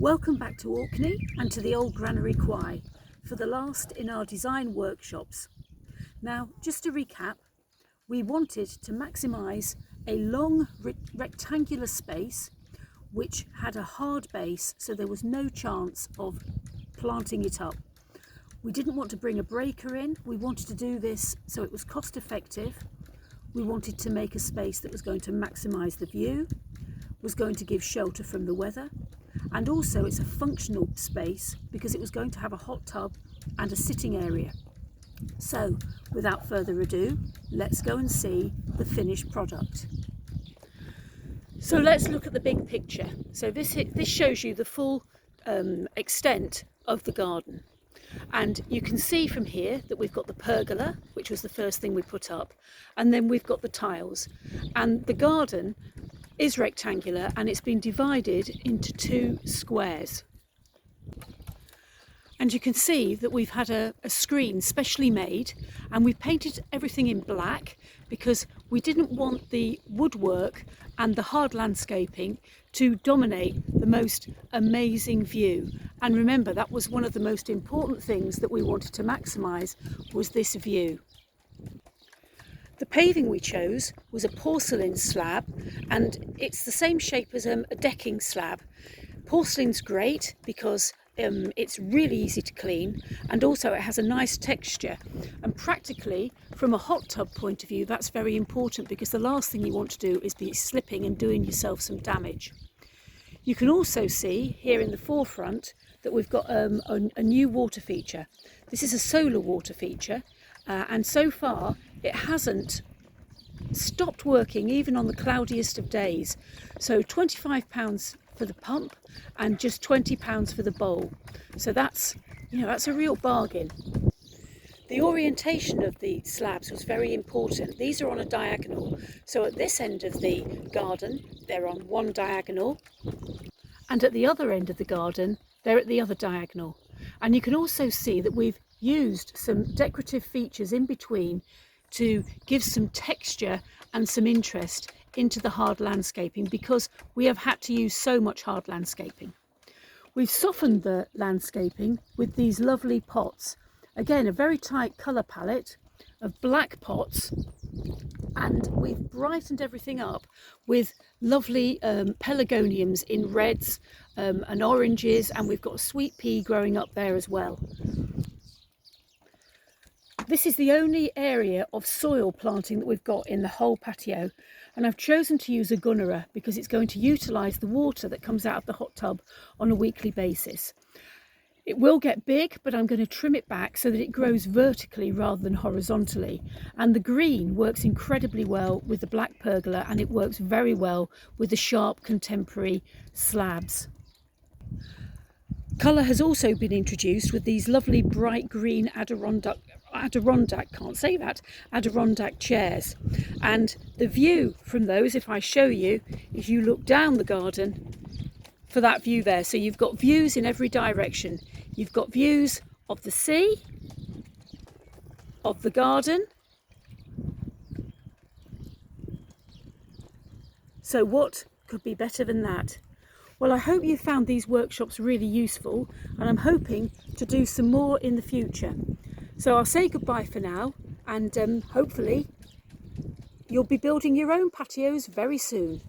Welcome back to Orkney and to the Old Granary Quay for the last in our design workshops. Now, just to recap, we wanted to maximise a long rectangular space which had a hard base, so there was no chance of planting it up. We didn't want to bring a breaker in. We wanted to do this so it was cost effective. We wanted to make a space that was going to maximise the view, was going to give shelter from the weather, and also it's a functional space because it was going to have a hot tub and a sitting area. So without further ado, let's go and see the finished product. So let's look at the big picture. So this shows you the full extent of the garden. And you can see from here that we've got the pergola, which was the first thing we put up, and then we've got the tiles. And the garden is rectangular and it's been divided into two squares. And you can see that we've had a screen specially made, and we've painted everything in black because we didn't want the woodwork and the hard landscaping to dominate the most amazing view. And remember, that was one of the most important things that we wanted to maximise, was this view. The paving we chose was a porcelain slab, and it's the same shape as a decking slab. Porcelain's great because it's really easy to clean, and also it has a nice texture, and practically from a hot tub point of view that's very important because the last thing you want to do is be slipping and doing yourself some damage. You can also see here in the forefront that we've got a new water feature. This is a solar water feature, and so far it hasn't stopped working even on the cloudiest of days. So £25 for the pump and just £20 for the bowl. So that's a real bargain. The orientation of the slabs was very important. These are on a diagonal. So at this end of the garden, they're on one diagonal, and at the other end of the garden, they're at the other diagonal. And you can also see that we've used some decorative features in between to give some texture and some interest into the hard landscaping, because we have had to use so much hard landscaping. We've softened the landscaping with these lovely pots. Again, a very tight colour palette of black pots, and we've brightened everything up with lovely pelargoniums in reds and oranges, and we've got a sweet pea growing up there as well. This is the only area of soil planting that we've got in the whole patio, and I've chosen to use a gunnera because it's going to utilise the water that comes out of the hot tub on a weekly basis. It will get big, but I'm going to trim it back so that it grows vertically rather than horizontally. And the green works incredibly well with the black pergola, and it works very well with the sharp contemporary slabs. Colour has also been introduced with these lovely bright green Adirondack chairs, and the view from those, if I show you, is you look down the garden for that view there. So you've got views in every direction. You've got views of the sea, of the garden. So what could be better than that? Well, I hope you found these workshops really useful, and I'm hoping to do some more in the future. So I'll say goodbye for now, and hopefully you'll be building your own patios very soon.